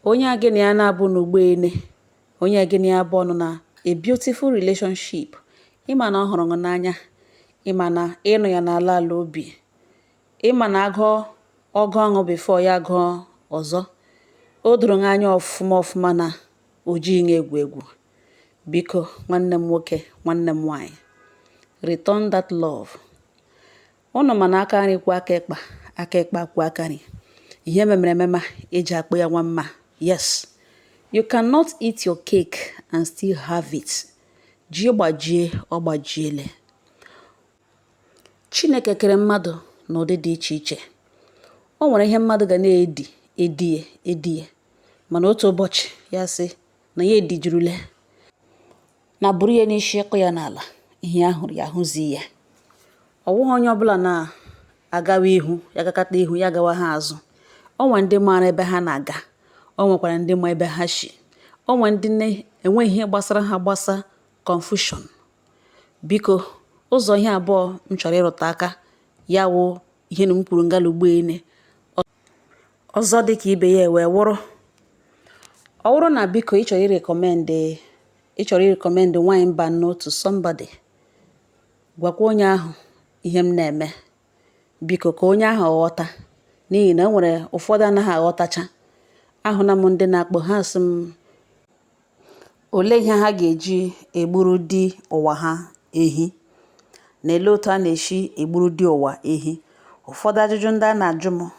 onye a gị na ya na-abụ n'ugbo ene, onye a gị na ya bụ ọnụ na a beautiful relationship, ịma na ọ hụrụ gị n'anya, ịma na ịnụ ya n'ala ala obi, ịma na agụọ ọgụ ọṅụ before ya gụọ ọzọ, o doro gị anya ọfụma ọfụma na o jighị egwu egwu. Biko nwanne m nwoke, nwanne m nwaanyị, return that love. Ụnụ ma na aka nri kwụ aka ekpa kwụ aka nri. Ihe memere emema eji akpụ ya nwa mma. Yes, you cannot eat your cake and still have it. Ji gbajie ọ gbajiele. Chineke kere mmadụ n'ụdị dị iche iche. O nwere ihe mmadụ ga na-edie mana otu ụbọchị ya sị na ya edijurule na buru ya n'isi ịkụ ya n'ala, ihe ahụrụ ya ahụzi ya. Ọ wụghị onye ọbụla na-agawa ihu ya gakata ihu ya gawa ha azụ. O nwere ndị maara ebe ha na-aga, o nwekwara ndị ma ebe ha shi. O nwere ndị na-enwe ihe gbasara ha gbasa confusion. Biko ụzọ ihe abụọ m chọrọ ịrụta aka ya wụ ihe na m kwuru ngalugbo ene. Ọzọ dị ka ibe ya wee wụrụ, ọ wụrụ na biko ị chọrọ ịrekọmendị nwaanyị mba anọ to somebody, gwakwa onye ahụ ihe m na-eme, biko ka onye ahụ ghọta, n'ihi na o nwere ụfọdụ anaghị aghọtacha. Ahụna m ndị na-akpọ ha sị m olee ihe ha ga-eji egburu di ụwa ha ehi, na ele otu a na-esi egburu di ụwa ehi. Ụfọdụ ajụjụ ndị a na-ajụ m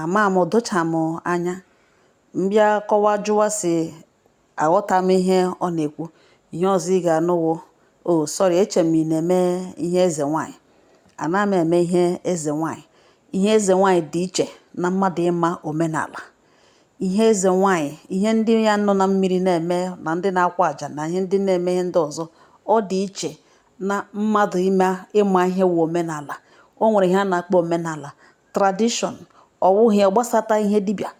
ama m docha m anya, mbịa kọwa jụwa si aghọta m ihe ọ na-ekwu. Ihe ọzọ ị ga-anụwo, o sorry, eche m ị na-eme ihe eze nwanyị. Ana m eme ihe eze nwanyị. Ihe eze nwanyị dị iche na mmadụ ịma omenala. Ihe eze nwanyị, ihe ndị ya nọ na mmiri na-eme na ndị na-akwa aja na ihe ndị na-eme ihe ndị ọzọ, ọ dị iche na mmadụ ịma ihe wụ omenala. O nwere ihe a na-akpọ omenala, tradition. Ọ wụghị gbasata ihe dibịa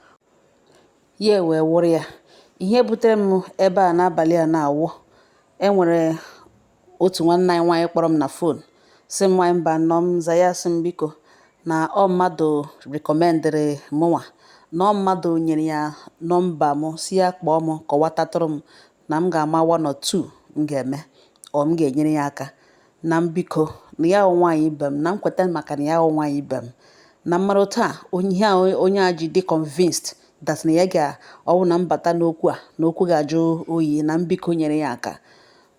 ya wee wụrụ ya. Ihe butere m ebe a n'abalị a na-awụ, e nwere otu nwanne anyị nwaanyị kpọrọ m na fon sị m nwaanyị mba nọ m za ya sị m biko na ọ mmadụ rekọmendịrị mụnwa, na ọ mmadụ nyere ya nọmba m si ya kpọọ m kọwatatụrụ m na m ga-ama 1 or 2 m ga-eme ọ m ga-enyere ya aka, na m biko na ya wụ nwaanyị ibe m, na m kweta maka na ya wụ nwaanyị ibe m, na mmarụ taa onye a ji dị convinced that na ya ọwụ na mbata n'okwu a na okwu ga-ajụ oyi, na m biko nyere ya aka.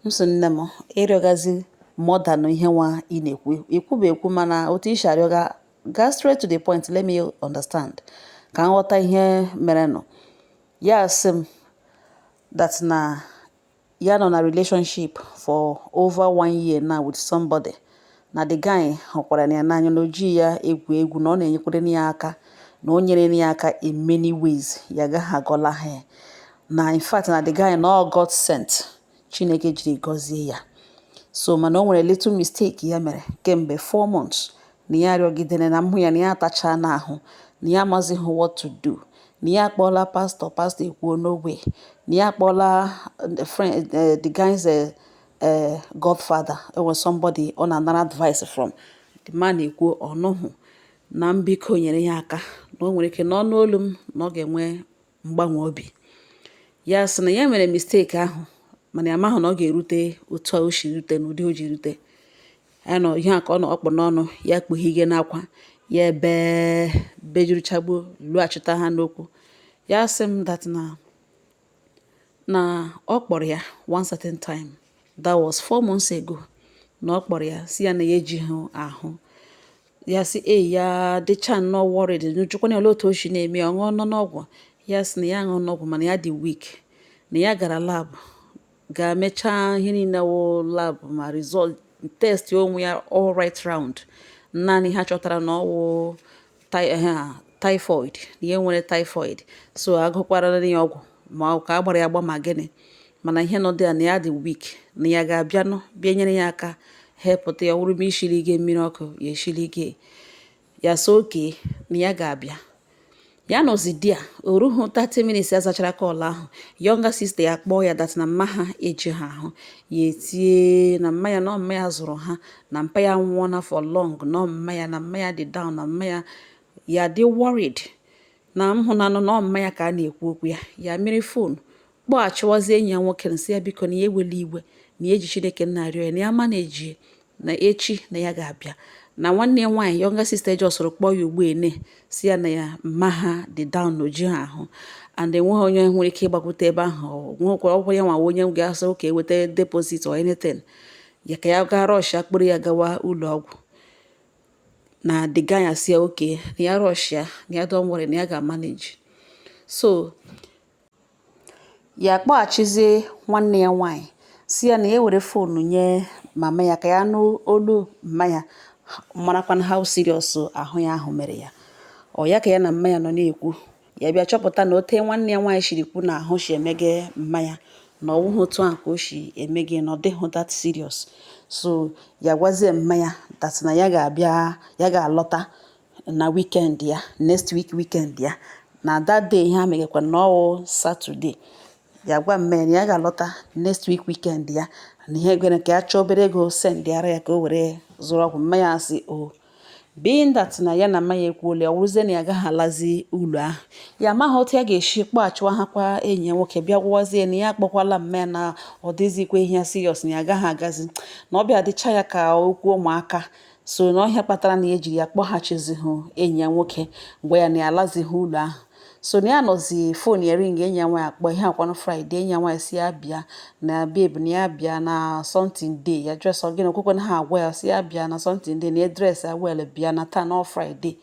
M sị nne m ịrịọgazi mọda na ihe nwa ị na-ekwu ekwuba ekwu, mana otu isi arịọga gaa straight to the point, let me understand ka m ghọta ihe merenụ. Ya sị m that na ya nọ na relationship for over 1 year now with somebody, na the guy hụkwara ya n'anya na oji ya egwu egwu, na ọ na-enyekwere ya aka, na o nyere ya aka in many ways, ya gaghị agọla ha. Na in fact na the guy na all God sent, Chineke jiri gọzie ya. So mana o nwere little mistake ya mere kemgbe 4 months, na ya arịọgidere na mhụ ya na ya atacha n'ahụ, na ya amazighị what to do, na ya akpọla pastor ekwuo no way, na ya akpọla the guy's godfather, it was somebody ọ na-anara advice from, the man ekwuo ọnụhụ, na mbiko nyere ya aka, na o nwere ike n'ọnụ olu m na ọ ga-enwe mgbanwe obi. Ya sị na ya mere mistake ahụ, mana ya mahụ na ọ ga-erute otu a o si rute n'ụdị o ji rute. Anọ ihe a ka ọ nọ ọkpụ n'ọnụ ya kpughige n'akwa ya ebe bejuruchagbuo lughachita ha n'okwu. Ya sị m that na ọ kpọrọ ya one certain time, that was 4 months ago, na ọ kpọrọ ya si ya na ya ejighị ahụ. Ya sị ya dịcha nnọọ worried, njụkwana ya olee otu o si na-eme, ọ ṅụọ nọ n'ọgwụ. Ya sị na ya ṅụọ n'ọgwụ mana ya dị weak, na ya gara lab ga-emecha ihe niile wụ lab ma result test onwe ya all right round. Naanị ha chọtara na ọ wụ typhoid, na ihe nwere typhoid, so agụkwara ya ọgwụ ma ka a gbara ya agba ma gịnị, mana ihe nọ dị na ya dị weak, na ya ga-abịanụ bịa nyere ya aka hepụta ya. Ọ wụrụ ma ishiri ige mmiri ọkụ ya eshiri ige ya, so oke na ya ga-abịa. Ya nọzi di a o rughị 30 minutes ya zachara kọl ahụ, younger sister ya kpọọ ya dat na mma ha eji ha ahụ, ya etie na mma ya na mma ya zụrụ ha, na mpa ya nwụọna for long, na mma ya dị down, na mma ya dị worried. na m hụnanụ na ọ mmanya ka a na-ekwu okwu ya, ya mere foonu kpọghachiwazie enyi ya nwoke nsị ya biko na ya ewela iwe na ya eji Chineke na-arịọ ya na ya ma na-eji na echi na ya ga-abịa na nwanne ya nwaanyị yọnga sista ejọsụrụ kpọọ ya ugbu ene si ya na ya mma ha dị down n'oji ha ahụ and enweghị onye nwere ike ịgbakwute ebe ahụ nwekwa ọgwụ ya nwa onye ga-asị ụka eweta deposit or anything ya ka ya gaa rọshịa kpụrụ ya gawa ụlọ ọgwụ na the guy ya si ya oke na ya rọshịa na ya don't worry na ya ga-manage. So ya kpọghachizie nwanne ya nwaanyị si ya na ya were foonu nye mama ya ka ya nụ olu mma ya marakwana how serious ahụ ya ahụ mere ya. Ọ ya ka ya na mma ya nọ na-ekwu ya bịa chọpụta na ote nwanne ya nwaanyị shiri kwu na ahụ shi emege mma ya na ọwụghị otu ahụ ka o shi emege na ọ dịghị that serious. So ya gwazie mma ya that na ya ga-abịa ya ga-alọta na weekend ya next weekend ya na that day ihe a megekwa na ọwụ Saturday. Ya gwa mma ya na ya ga-alọta next weekend ya na ihe gwere ka ya chọọ obere ego send ara ya ka o were zụrụ ọgwụ. Mma ya asị o being that na ya na mma ya ekwuole ọwụzie na ya agaghị alazi ụlọ ahụ ya amaghị otu ya ga-esi kpọghachiwa ha kwa enyi ya nwoke bịa gwazie na ya akpọkwala mma ya na ọ dịzikwa ihe ya serious na ya agaghị agazi na ọbịa dịcha ya ka okwu ụmụaka. So na ọhịa kpatara na ya ejiri ya kpọghachizihụ enyi ya nwoke gwa ya na ya alazighị ụlọ ahụ. So na ya nọzi fon ya ring enyi ya nwaanyị akpọ ihe akwanụ Friday enyi ya nwaanyị si ya bịa na babe na ya bịa na something day ya dress gị na okwekwe na ha agwa ya si ya bịa na something day na ya dress ya well bịa na taa na Friday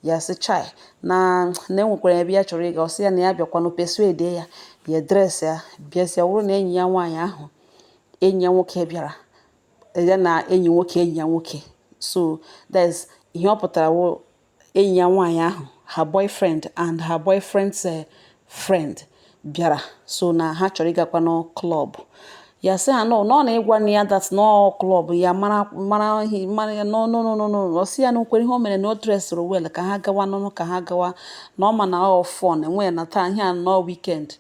ya si chai na enwekwara ebe ya chọrọ ịga ọ sị ya na ya bịakwanụ persuade ya ya dress ya bịazie wụrụ na enyi ya nwaanyị ahụ enyi ya nwoke bịara ya na enyi ya nwoke. So that's ihe ọ pụtara wụ enyi ya nwaanyị ahụ her boyfriend and her boyfriend's friend bịara so na ha chọrọ ịgakwa na club. Ya sị ha no na ịgwa na ya that no club ya mara ya no ọ sị ya na nkwere ihe o mere na o dressụrụ well ka ha gawa n'ọnụ ka ha gawa na ọ ma na ọ fun enwe na taa ihe a no weekend.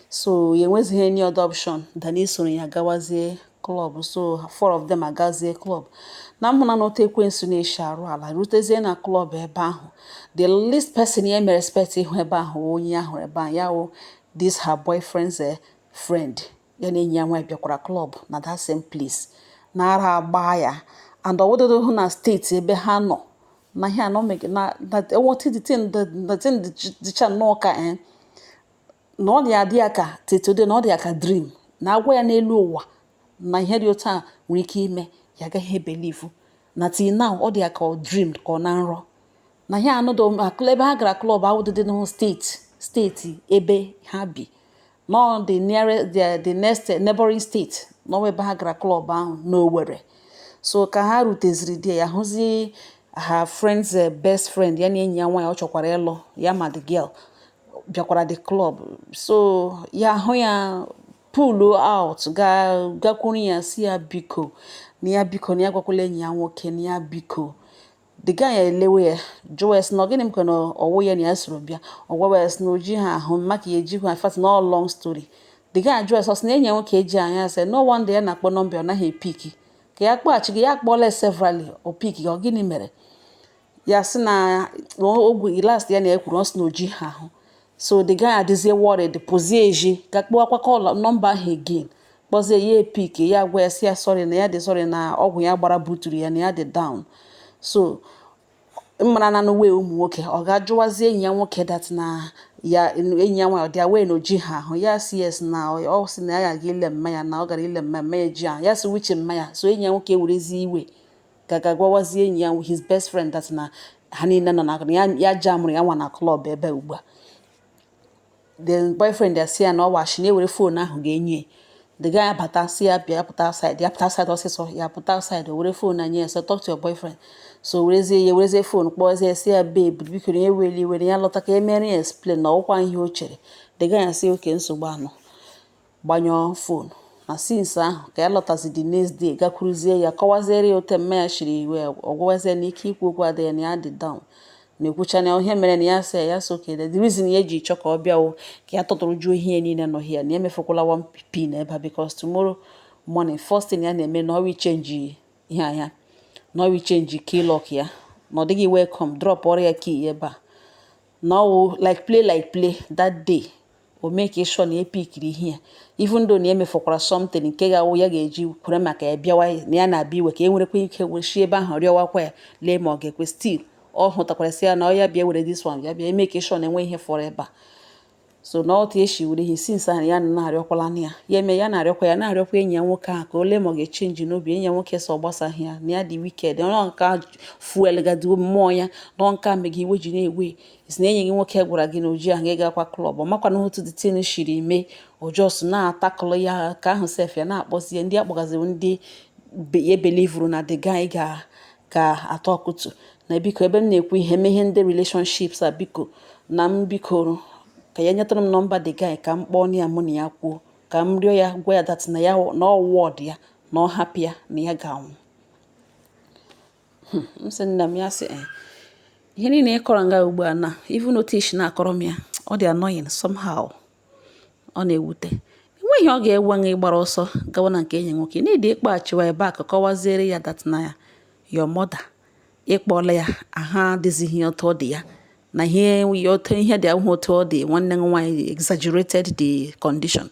So ya enwezighị any other option than isoro ya gawazie club. So four of them agazie club na mụ na n'otu ekwensu na-eshi arụ ala rutezie na club ebe ahụ the least person ya mere respect ịhụ ebe ahụ onye ahụ ebe ahụ ya wụ this her boyfriend's friend ya na enyi ya nwaanyị bịakwara club na that same place na ara agba ya and ọwụdodohụ na steeti ebe ha nọ na ihe anọ mege na dịcha nnọọ ka na ọ dị adị ya ka tetode na ọ dị ya ka dream na agwa ya n'elu ụwa na ihe dị otu a nwere ike ime ya agaghị ebelivu na till now ọ dị ya ka ọ dream ka ọ na nrọ na ihe anọdụ ebe ha gara klọb awụdịdị na steeti ebe ha bi no the next neighboring state n'ọwa ebe ha gara klọb ahụ n'Owerri. So ka ha ruteziri di ya hụzi her friend's best friend ya na enyi ya nwaanyị ọ chọkwara ịlụ ya ma the girl bịakwara the club. So ya hụ ya pull out gakwuru ya si ya biko na ya gwakwala enyi ya nwoke na ya biko. The guy ya elewe ya jụọ na gịnị m ka na ọwụ ya na ya soro bịa ọgwawa ya na oji ha ahụ maka ya eji ha fat na long story. The guy jụọ ọsị na enyi ya nwoke eji anya sị no one day ya na-akpọ nọmba ọ naghị epiki ka ya kpọghachi gị ya akpọọla severally o piki ọ gịnị mere ya sị na ogwe last ya na ekwuru ọsị na oji ha ahụ. So the guy adịzie worried pụzie eji ka kpọọ akwa nọmba ahụ again kpọzie ya epiki ya gwa ya sị ya sorry na ya dị sorry na ọgwụ ya gbara buturu ya na ya dị down. So mara na n'uwe ụmụ nwoke ọ ga-ajụwazie enyi ya nwoke that na ya enyi ya nwaanyị ọ dị away na oji ha ahụ ya si yes na ọ sị na ya ga ile mmanya na ọ gara ile mmanya eji ahụ ya si wiche mmanya. So enyi ya nwoke werezi iwe ga-agwawazie enyi ya his best friend that na ha niile nọ na ya jamụrụ ya nwa na club ebe ugbu a. The boyfriend ya si ya na ọ washi na ewere phone ahụ ga-enye the guy abata si ya bịa ya pụta outside ọsịsọ ya pụta outside o were phone anya ya so talk to your boyfriend. So werezie phone kpọzie si ya babe biko na eweli iwe na ya lọta ka emere ya explain na ọkwa ihe o chere. The guy ya si oke nsogbu anọ gbanyụọ phone na since ahụ ka ya lọtazi the next day gakwuruzie ya kọwaziere ya ote mma ya shiri iwe ọgwawazie na ike ikwu okwu adịghị na ya dị down na-ekwucha na ihe mere na ya sị ya so okay the reason ya ji chọ ka ọ bịa ka ya tọtụrụ jụọ ihe niile nọ here na emefukwala 1p na ebe because tomorrow morning first thing ya na-eme na ọwa change ihe anya na ọwa change key lock ya na ọ dịghị welcome drop ọrịa key ebe a no like play that day o make sure na epikiri here even though na emefokwara something nke ga-awụ ya ga-eji kwere maka ya bịawa na ya na-abịa iwe ka e nwerekwa ike weshi ebe ahụ rịọwakwa ya lee ma ọ ga-ekwe still ọ hụtakwara sị ya na ọ ya bịa were this one ya bịa make sure na enwe ihe fọrọ ebe a so na otu esi were ihe since ahụ ya na-arịọkwala ya ya eme ya na-arịọkwa enyi ya nwoke ahụ ka o lee ma ọ ga-echenji n'obi enyi ya nwoke so gbasaghị ya na ya dị wicked ọ nka fuel gaduo mmụọ ya na nka megị iwe ji na-ewe isi na enyi gị nwoke gwara gị na oji ahụ ịgakwa klọb ọ makwa na otu dị tin shiri mee ojos na-atakụlụ ya ka ahụ sef ya na-akpọzi ya ndị akpọgaziri ndị ya belivuru na the guy ga-atọ ọkụtụ na biko ebe m na-ekwu ihe mee ndị relationships a biko na m bikoro ka ya nyetara m nọmba the guy ka m kpọọ ya mụ na ya kwuo ka m rịọ ya gwa ya dat na ya na ọwọd ya na ọ hapụ ya na ya ga-anwụ m sị nna m ya sị ihe niile ị kọrọ nga ugbu a na even otu ishi na-akọrọ m ya ọ dị annoying somehow ọ na-ewute enweghị ọ ga-ewe nga ịgbara ọsọ gawa na nke enyi nwoke n'ịdị ịkpọghachiwa ebe a ka kọwaziere ya dat na ya your mother ịkpọla ya aha adịzighị otu ọ dị ya na ihe dị ahụ otu ọ dị nwanne nwaanyị exaggerated the condition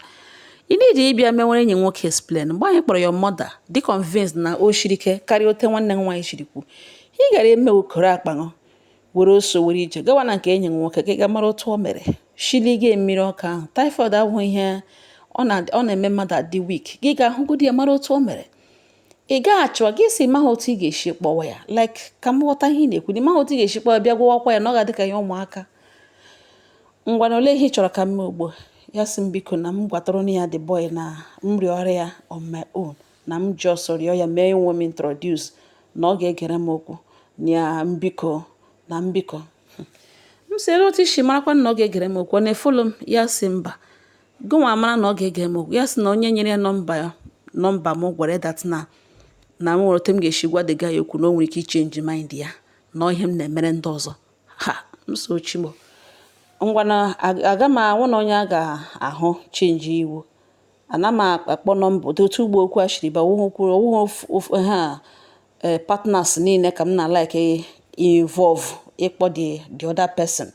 ị na-eji ịbịa menwere enyi nwoke explain mgbe anyị kpọrọ your mother dị convinced na o shiri ike karịa ote nwanne nwaanyị shiri kwu ị gara eme okoro akpaṅụ were oso were ije gawa na nke enyi nwoke ka ị ga mara otu o mere shiliga mmiri ọka ahụ typhoid abụghị ihe ọ na-eme mmadụ adị weak gị ga-ahụgodi ya mara otu o mere ị gaghị achọwa gị si maha otu ị ga-esi kpọwa ya like ka m ghọta ihe ị na-ekwu dị maha otu ị ga-esi kpọwa bịa gwawakwa ya na ọ ga-adị ka ya ụmụaka ngwa na ole ihe ị chọrọ ka m mee ugbo ya sị m biko na m gwatara ya the boy na m rịọrọ ya on my own na m just rịọ ya mee onwe m introduce na ọ ga-egere m okwu na mbiko m sịrị otu isi marakwa na ọ ga-egere m okwu ọ na-efolo m ya sị mba gụnwa mara na ọ ga-egere m okwu ya sị na onye nyere ya nọmba m gwara dat na m nwere otu m ga-esi gwa the guy okwu na o nwere ike ichenji mind ya na ihe m na-emere ndị ọzọ ha m so chimo ngwa na aga m anwụ na onye a ga-ahụ chenji iwu ana m akpọ nọmba otu ugbo okwu ashiri ba owuwe ha partners niile ka m na like involve ịkpọ the other person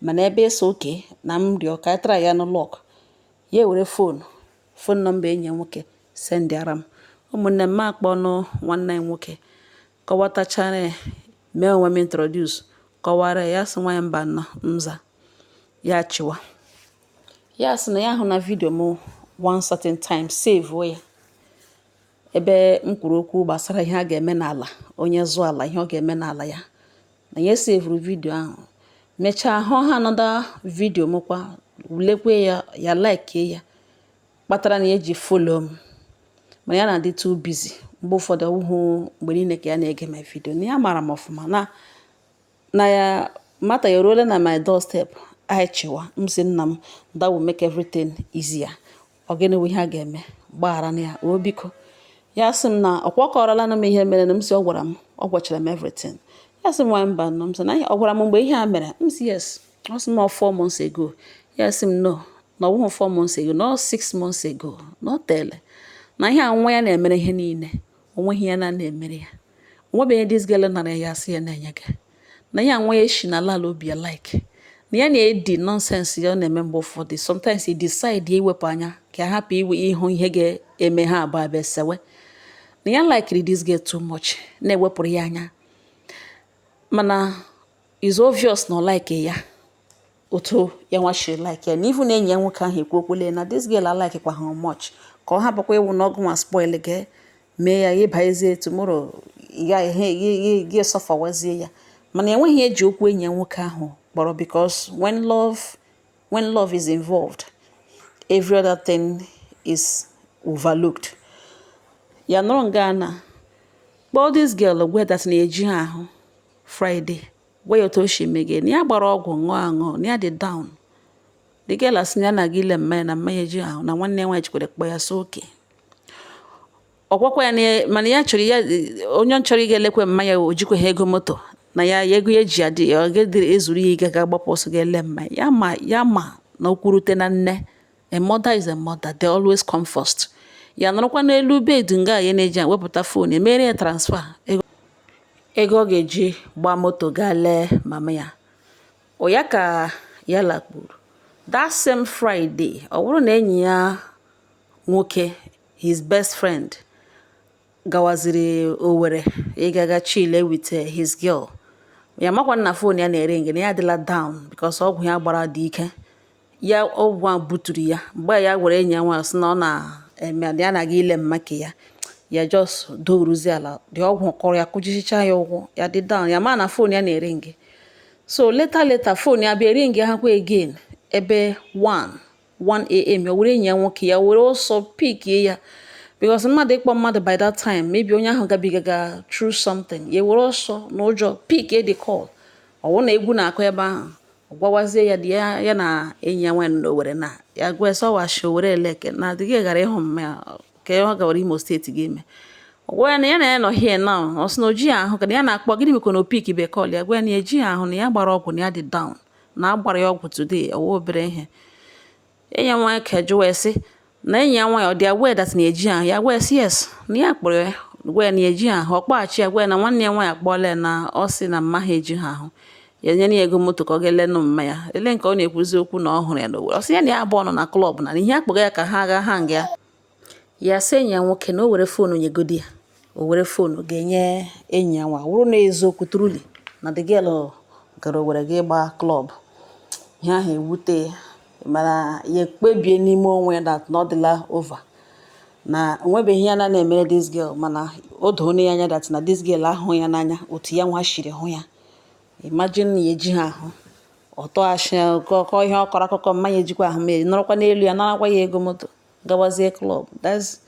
mana ebe eso oke na m rịọ ka tara ya n'lọk ya were fon nọmba enyi nwoke sendịara m ụmụnne m akpọ ọnụ nwanne m nwoke kọwatachara mee onwe m introduce kọwara ya sị nwa ya mba nọ mza ya chịwa ya sị na ya hụ na vidio m one certain time save ya ebe m kwuru okwu gbasara ihe a ga-eme n'ala onye zụọ ala ihe ọ ga-eme n'ala ya na ya sevuru vidio ahụ mechaa hụ ha anọda vidio m kwa lekwe ya like ya kpatara na eji follow m mana ya na-adị too busy mgbe ụfọdụ ọwụhụ mgbe niile ka ya na-ege my vidio na ya mara m ọfụma na ya mata ya ruola na my doorstep anyị chịwa m sị nna m that will make everything easier ọ gịnị ihe a ga-eme gbaghara na ya o biko ya sị m na ọkwa kọrọla na m ihe mere na m sị ọ gwachara m everything ya sị m nwa mba nọ m sị na ọ gwara m mgbe ihe a mere m sị yes ọ sị m 4 months ago ya sị m no na ọwụhụ 4 months ago no 6 months ago no tele na ihe nwa ya na-emere ihe niile onweghị ya na-emere ya onwebeghị dis girl nara ya sị ya na-enye gị na ya nwa ya eshi na ala obi ya like na ya na-edi nonsense ya ọ na-eme mgbe ụfọdụ sometimes he decide ya iwepụ anya ka ya hapụ ịhụ ihe ga-eme ha abụọ abịa sewe na ya likiri this girl too much na-ewepụrụ ya anya mana is obvious na ọ like ya otu ya nwachiri like ya na ivu na enyi ya nwoke ahụ ekwu okwule na this girl alike kwa ha much ka ọ hapụkwa ịwụ n'ọgụ nwa spoil gị mee ya ịba ezie tomorrow ya sọfawazie ya mana enweghị eji okwu enyi ya nwoke ahụ kpọrọ because when love is involved every other thing is overlooked ya nọrọ nga na kpọọ this girl gwe that na-eji ha ahụ Friday gwa ya otu o si meghe na ya gbara ọgwụ ṅụọ na ya dị down the girl asị ya na gị ile mmanya na mmanya eji ahụ na nwanne ya nwaanyị jikwere kpọ ya so oke ọkwakwa ya mana ya chọrọ ya onye chọrọ ịga elekwe mmanya o jikweghị ego moto na ya ego eji adị ọ ga-edere ezuru ya ịga ga-agbapụ ọsọ ga-ele mmanya ya ma na okwurute na nne a mother is a mother, they always come first. Ya nọrọkwa n'elu bed nga ya na-eji wepụta fon emere ya transfer ego ọ ga-eji gbaa moto gaa lee mama ya Oyaka ya lakpuru. That same Friday, ọ bụrụ na enyi ya nwoke, his best friend, gawaziri Owerri ịgaga chile with his girl. Ya makwa na phone ya na-ering na ya adịla down because ọgwụ ya gbara dị ike. Ya ọgwụ a buturu ya mgbe ya were enyi ya nwa sị na ọ na-eme ya na-aga ile mmake ya. Ya just doruzi ala dị ọgwụ kọrọ ya kụjichicha ya ụgwụ ya dị down ya ma na phone ya na-ering. So later phone ya bịa ring ya hakwa again ebe 1 a.m. ya were enyi ya nwoke ya were ọsọ pick ya because mmadụ ịkpọ mmadụ by that time maybe onye ahụ gabigaga through something ya were ọsọ n'ụjọ pick the call. Ọwụ na egwu na-akụ ebe ahụ ọgwawazie ya dị ya na enyi ya nwaanyị n'Owerri na ya gwa ese ọwashi Owerri eleke na adịghị gara ịhụ mma ka ọ gawara Imo steeti ga-eme. Ọgwa ya na ya nọ here now ọ sị na oji ahụ ka ya na-akpọ gịnị mekwa na opik be call ya gwa ya na eji ahụ na ya gbara ọgwụ na ya dị down na agbara ya ọgwụ today ọwụ obere ihe. Enyi ya nwaanyị ka jụwa sị na enyi ya nwaanyị ọ dị aware that na eji ahụ ya gwa sị yes na ya kpọrọ ya gwa ya na eji ahụ ọ kpọghachi ya gwa ya na nwanne ya nwaanyị akpọọla ya na ọ sị na mma ha eji ha ahụ ya nye ya ego moto ka ọ ga-elenụ mma ya ele nke ọ na-ekwuzi okwu na ọ hụrụ ya n'Owerri. Ọ sị ya na ya abụọ nọ na klọb na ihe akpọga ya ka ha gaa hang ya sị enyi ya nwoke na o were foonu nyegodi ya o were foonu ga-enye enyi ya nwa wụrụ na eziokwu truly na the girl gara Owerri ga ịgba klọb. Ihe ahụ ewute mana ya ekpebie n'ime onwe that na ọ dịla over na onwebeghị ya na-emere this girl mana o doo ya anya that na this girl ahụ ya n'anya otu ya nwa shiri hụ ya. Imagine na eji ha ahụ ọtọ ashị kọ ihe ọ kọrọ akụkọ mmanya ejikwa ahụ mee nọrọkwa n'elu ya narakwa ya ego moto gawazie club. That's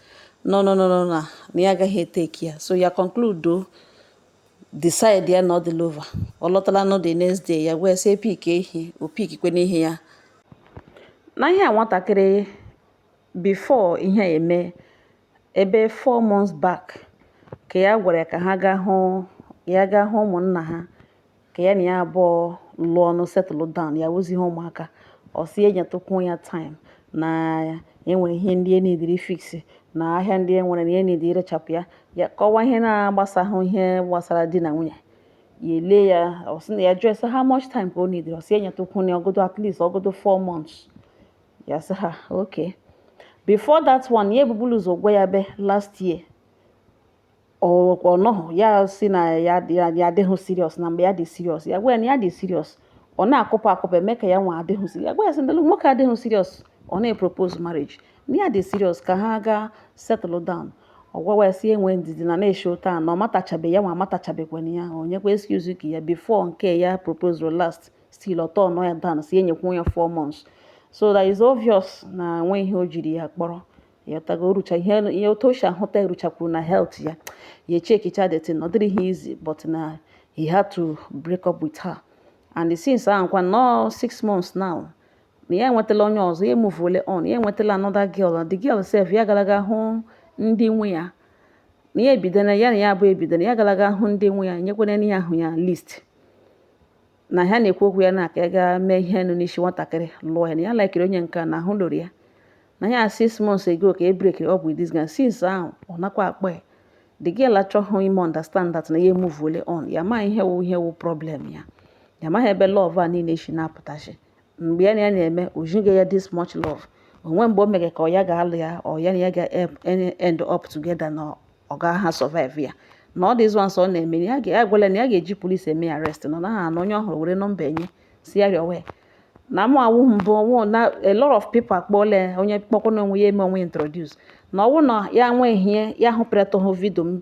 no na ya agaghị eteki ya. So ya conclude decide ya na ọ dịla over. Ọ lọtala no the next day ya gwa ese pik ehi o pikikwe n'ihe ya na ihe a nwatakịrị before ihe eme ebe 4 months back ka ya gwara ka ha gaa hụ ụmụnna ha ka ya na ya abụọ lụọ ọnụ settle down ya wụzi ihe ụmụaka ọ sị enyetụkwu ya time na enwere ihe ndị enidiri fix na ahịa ndị enwere na enidiri rechapụ ya kọwa ihe na-agbasahụ ihe gbasara di na nwunye ya ele ya ọ sị na ya jụọ how much time ka o nidiri ọ sị enyetụkwu ya ọgụdụ at least ọgụdụ 4 months. Ya sị ha okay. Before that one ya ebubulu ụzọ gwa ya be last year ọ nọhụ ya sị na ya adịghị serious na mgbe ya dị serious ya gwa ya na ya dị serious ọ na-akụpụ eme ka ya nwa adịghị serious ya gwa ya sị ndelu nwoke adịghị serious ọ na-propose marriage na ya dị serious ka ha gaa settle down. Ọ gwawa ya sị enwe ndidi na na-esho taa na ọ matachabe ya nwa amatachabekwana ya onyekwa excuse ka ya before nke ya proposal last still ọtọ nọ ya down si enyekwu ya 4 months. So that is obvious na nwe ihe o jiri ya kpọrọ ya tago rucha ihe otosha hụta eruchakwuru na health ya chekicha the thing ọ dịrị easy but na he had to break up with her and since ahụkwa no 6 months now na ya enwetala onye ọzọ ya emuvuole on ya enwetala another girl the girl self ya galaga hụ ndị nwe ya na ya ebidona ya na ya abụ ebidona ya galaga hụ ndị nwe ya nyekwana ya ahụ ya list na ha na-ekwu okwu ya na aka ya ga mee ihe nụ n'isi nwatakịrị lụọ ya na ya laikiri onye nke na ahụ lụrụ ya na ya 6 months ago ka e break up with this guy since ahụ ọ nakwa akpa ya the girl achọghị ime understand that na ya emuvuole on ya ma ihe wu problem ya maghị ebe love a niile shi na-apụtachi mgbe ya na ya na-eme o jighị ya this much love onwe mgbe o mere ka ọ ya ga-alụ ya ọ ya na ya ga-end up together na ọ ga-ha survive ya na ọ dịzị nso ọ na-eme ya ga-agwala na ya ga-eji police eme arrest na ha na onye ọhụrụ were nọmba enye si ya rịọwe na mụ awụ mbụ na a lot of people akpọle onye kpọkwa na onwe ya eme onwe introduce na ọwụ na ya nwe ihe ya hụpụrata hụ video m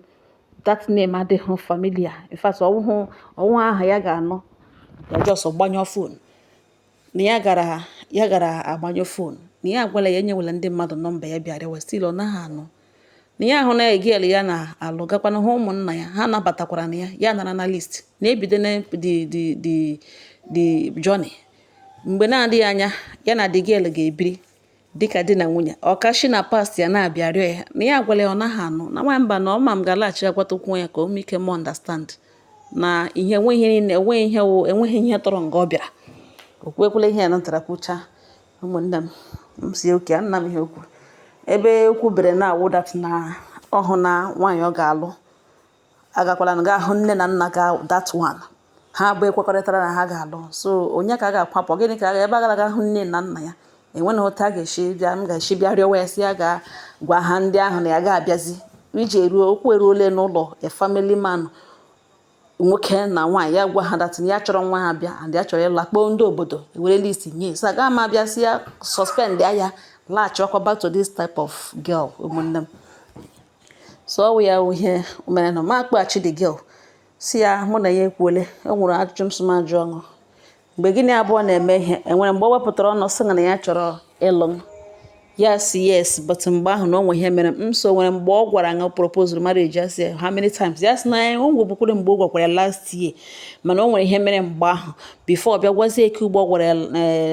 that name adịghị familiar in fact ọwụ aha ya ga-anọ ya just gbanyụọ phone na ya gara agbanyụ phone na ya agwala ya enyewela ndị mmadụ nọmba ya bịara we still ọ naghị anọ na ya ahụ na egel ya na-alụ gakwana hụ ụmụnna ya ha nabatakwara na ya nara na list na-ebido na the journey mgbe na-adịghị anya ya na the girl ga-ebiri dịka di na nwunye ọkashi na past ya na-abịa rịọ ya na ya agwala ya ọ naghị anụ na nwa mba na ọma m ga-alaghachi agwatakwu ya ka o mee ike m understand na ihe enweghị ihe tọrọ nga ọ bịara okwekwela ihe ya natara kwucha ụmụnne m si oke nna m ihe okwu ebe okwu bere na awụdat na ọhụ na nwaanyị ọ ga-alụ agakwala na ga ahụ nne na nna ga that one ha abụọ ekwekọrịtara na ha ga-alụ. So onye ka a ga-akwapụ? Gịnị ka ebe a gara hụ nne na nna ya enweghị otu a ga-esi bịa m ga-esi bịa rịọwa ya sị ya ga-gwa ha ndị ahụ na ya ga-abịazi iji eruo okwu eruole n'ụlọ a family man nwoke na nwaanyị ya gwa ha datin ya chọrọ nwa ha bịa and ya chọrọ ịla kpọọ ndị obodo ewere list nye so aga m abịa sị ya suspend ya laghachikwa back to this type of girl ụmụnne m. So ọ wụ ya ihe mere na ma akpọghachi the girl si ya mụ na ya ekwuole o nwere ajụjụ m sị m ajụ ọṅụ mgbe gịnị abụọ na-eme ihe enwere mgbe o wepụtara ọnụ sị na ya chọrọ ịlụ m yes but mgbe ahụ na o nwe ihe mere m so nwere mgbe ọ gwara ṅụ proposal marriage ya sị how many times ya sị na o nwebukwuru mgbe ọ gwakwara ya last year mana o nwere ihe mere mgbe ahụ before bịa gwazie eke ugbo ọ gwara ya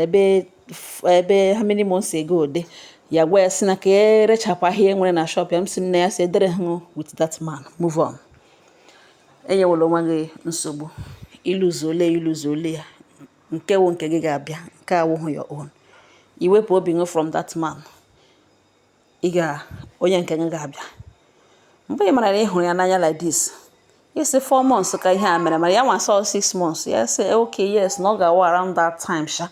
ebe how many months ago dị ya gwa ya sị na ka e rechapụ ahịa e nwere na shop ya m sị m na ya sị edere hụ with that man move on. Enyewela onwe gị nsogbu iluzu ole ya nke wụ nke gị ga-abịa nke awụghị your own iwepụ obi gị from that man onye nke gị ga-abịa mgbe ị mara na ị hụrụ ya n'anya like this isi 4 months ka ihe a mere mana ya nwa sọ 6 months ya sị okay yes na ọ ga-awa around that time sha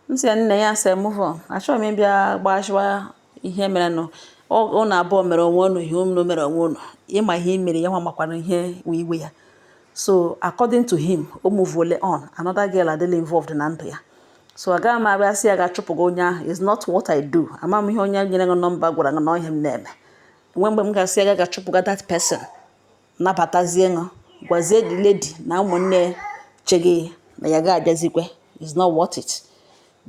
nsị ya nne ya sị move on achọrọ m ịbịa gbashiwa ihe mere nụ ụnụ abụọ mere onwe unu ihe unu mere onwe unu ịma ihe mere ya nwa makwana ihe iwe ya so according to him o move on another girl adịla involved na ndụ ya so agaghị m abịa sị ya ga-achụpụ gị onye ahụ is not what I do ama m ihe onye nyere gị nọmba gwara gị na ihe m na-eme enwe mgbe m ga-asị ya ga-achụpụ that person nabatazie ṅụ gwazie the lady na ụmụnne chegị na ya ga-abịazikwe is not worth it.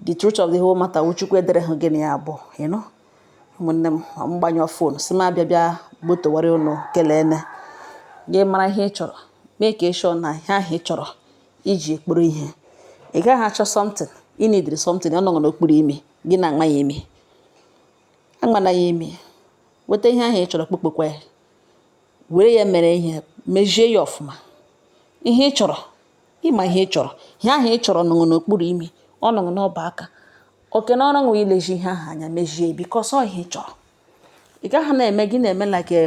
The truth of the whole matter Chukwu edere ha gịnị ya abụọ ụmụnne m mgbanyụ fon si m abịa bịa gbotowara ụnụ kelene gị mara ihe ị chọrọ mee ka ị chọọ na ihe ahụ ị chọrọ iji ekporo ihe ị gaghị achọ something ị nidiri something ọ nọ n'okpuru imi gị na agma ya imi agmana ya imi weta ihe ahụ ị chọrọ kpokpokwa ya were ya mere ihe mejie ya ọfụma ihe ị chọrọ ịma ihe ị chọrọ ihe ahụ ị chọrọ nọ n'okpuru imi ọ nọ n'ọba aka oke na ọrụ nwe ileji ihe ahụ anya mejie because ọ ihe ị chọrọ ị gaghị na-eme gị na-eme like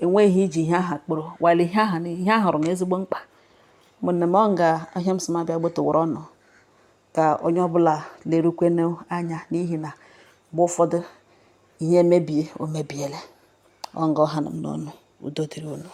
enweghị iji ihe ahụ kpụrụ wale ihe ahụ hụrụ na ezigbo mkpa mụnne m ọ ga-ahịa m sị m abịa gbotowara ọnụ ka onye ọbụla lerukwenụ anya n'ihi na mgbe ụfọdụ ihe mebie o mebiele ọ nga ọha na m n'ọnụ udo dịrị unu.